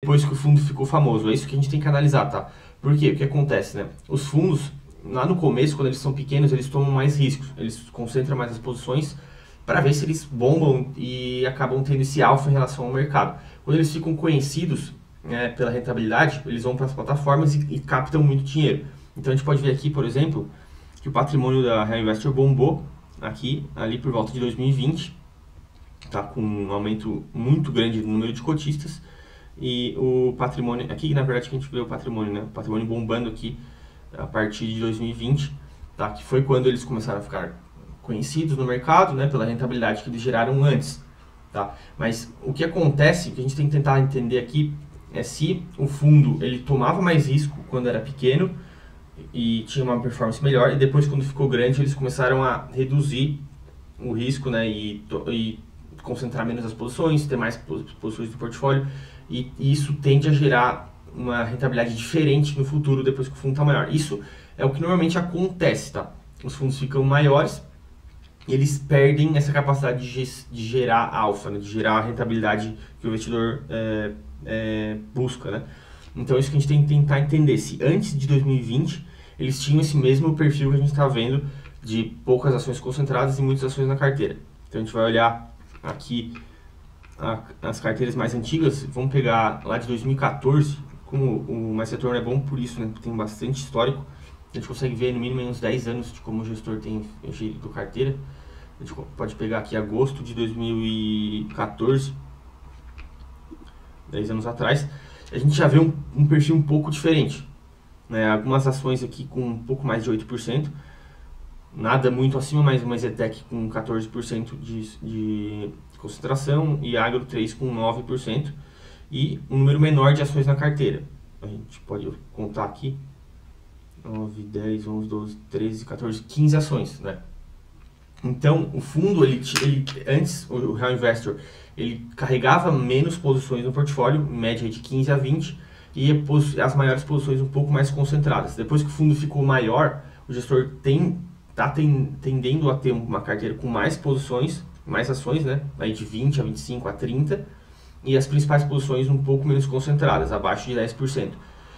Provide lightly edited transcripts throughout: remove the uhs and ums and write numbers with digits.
depois que o fundo ficou famoso. É isso que a gente tem que analisar, tá? Por quê? O que acontece, né? Os fundos, lá no começo, quando eles são pequenos, eles tomam mais riscos. Eles concentram mais as posições para ver se eles bombam e acabam tendo esse alfa em relação ao mercado. Quando eles ficam conhecidos, né, pela rentabilidade, eles vão para as plataformas e captam muito dinheiro. Então a gente pode ver aqui, por exemplo, que o patrimônio da Real Investor bombou ali por volta de 2020, tá, com um aumento muito grande no número de cotistas. E o patrimônio, aqui na verdade que a gente vê o patrimônio, né? O patrimônio bombando aqui a partir de 2020, tá? Que foi quando eles começaram a ficar conhecidos no mercado, né? Pela rentabilidade que eles geraram antes, tá? Mas o que acontece, o que a gente tem que tentar entender aqui, é se o fundo ele tomava mais risco quando era pequeno e tinha uma performance melhor, e depois quando ficou grande eles começaram a reduzir o risco, né? E concentrar menos as posições, ter mais posições do portfólio, e isso tende a gerar uma rentabilidade diferente no futuro depois que o fundo está maior. Isso é o que normalmente acontece, tá? Os fundos ficam maiores e eles perdem essa capacidade de gerar alfa, né? De gerar a rentabilidade que o investidor busca, né? Então é isso que a gente tem que tentar entender, se antes de 2020 eles tinham esse mesmo perfil que a gente está vendo de poucas ações concentradas e muitas ações na carteira. Então a gente vai olhar aqui as carteiras mais antigas, vamos pegar lá de 2014, como o Mais Retorno é bom por isso, né? Tem bastante histórico, a gente consegue ver no mínimo uns 10 anos de como o gestor tem gerido carteira. A gente pode pegar aqui agosto de 2014, 10 anos atrás, a gente já vê um perfil um pouco diferente, né? Algumas ações aqui com um pouco mais de 8%, nada muito acima, mas uma Zetec com 14% de concentração e Agro 3 com 9% e um número menor de ações na carteira. A gente pode contar aqui 9, 10, 11, 12, 13, 14, 15 ações, né? Então, o fundo, antes, o Real Investor, ele carregava menos posições no portfólio, em média de 15 a 20, e as maiores posições um pouco mais concentradas. Depois que o fundo ficou maior, o gestor está tendendo a ter uma carteira com mais posições, mais ações, né? Aí de 20 a 25 a 30, e as principais posições um pouco menos concentradas, abaixo de 10%.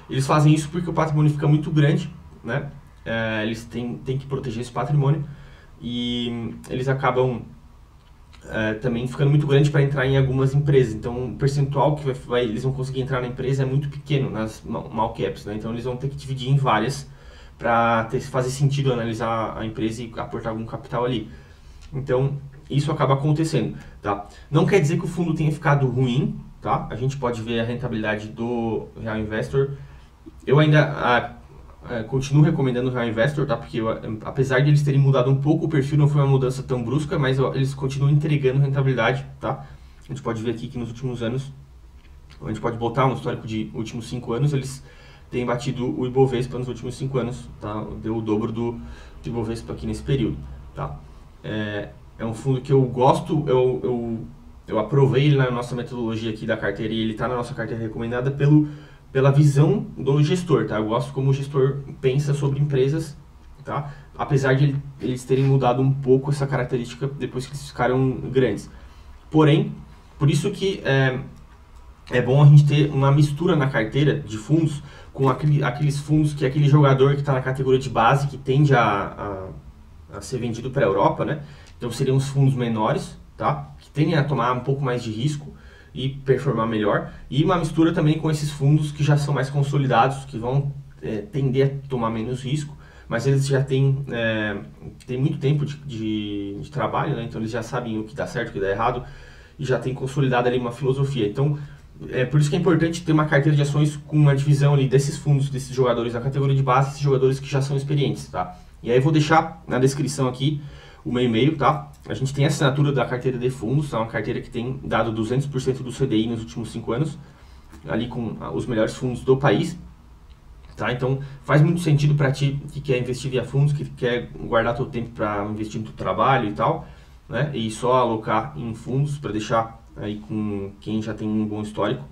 Eles fazem isso porque o patrimônio fica muito grande, né? Eles têm que proteger esse patrimônio, e eles acabam também ficando muito grande para entrar em algumas empresas. Então o percentual que eles vão conseguir entrar na empresa é muito pequeno nas small caps, né? Então eles vão ter que dividir em várias para fazer sentido analisar a empresa e aportar algum capital ali. Então isso acaba acontecendo, tá? Não quer dizer que o fundo tenha ficado ruim, tá? A gente pode ver a rentabilidade do Real Investor. Eu ainda continuo recomendando o Real Investor, tá? Porque apesar de eles terem mudado um pouco o perfil, não foi uma mudança tão brusca, mas eles continuam entregando rentabilidade, tá? A gente pode ver aqui que nos últimos anos, a gente pode botar um histórico de últimos 5 anos, eles têm batido o Ibovespa nos últimos 5 anos, tá? Deu o dobro do Ibovespa aqui nesse período, tá? É um fundo que eu gosto, eu aprovei ele na nossa metodologia aqui da carteira, e ele está na nossa carteira recomendada pela visão do gestor, tá? Eu gosto como o gestor pensa sobre empresas, tá? Apesar de eles terem mudado um pouco essa característica depois que eles ficaram grandes. Porém, por isso que é bom a gente ter uma mistura na carteira de fundos com aqueles fundos que é aquele jogador que está na categoria de base, que tende a ser vendido para a Europa, né? Então seriam os fundos menores, tá? Que tendem a tomar um pouco mais de risco e performar melhor, e uma mistura também com esses fundos que já são mais consolidados, que vão tender a tomar menos risco, mas eles já têm muito tempo de trabalho, né? Então eles já sabem o que dá certo, o que dá errado, e já tem consolidado ali uma filosofia. Então por isso que é importante ter uma carteira de ações com uma divisão ali desses fundos, desses jogadores da categoria de base, esses jogadores que já são experientes, tá? E aí eu vou deixar na descrição aqui o meu e-mail, tá? A gente tem a assinatura da carteira de fundos, tá? Uma carteira que tem dado 200% do CDI nos últimos 5 anos, ali com os melhores fundos do país, tá? Então faz muito sentido para ti que quer investir via fundos, que quer guardar teu tempo para investir no teu trabalho e tal, né? E só alocar em fundos para deixar aí com quem já tem um bom histórico.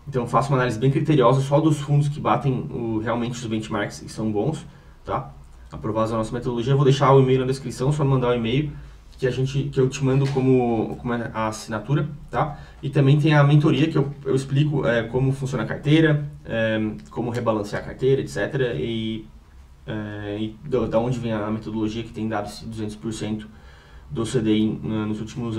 Então faça uma análise bem criteriosa só dos fundos que batem realmente os benchmarks, que são bons, tá? Aprovados a nossa metodologia. Eu vou deixar o e-mail na descrição, só mandar o e-mail que eu te mando como a assinatura, tá? E também tem a mentoria que eu explico como funciona a carteira, como rebalancear a carteira, etc. E da onde vem a metodologia que tem dado esse 200% do CDI nos últimos anos.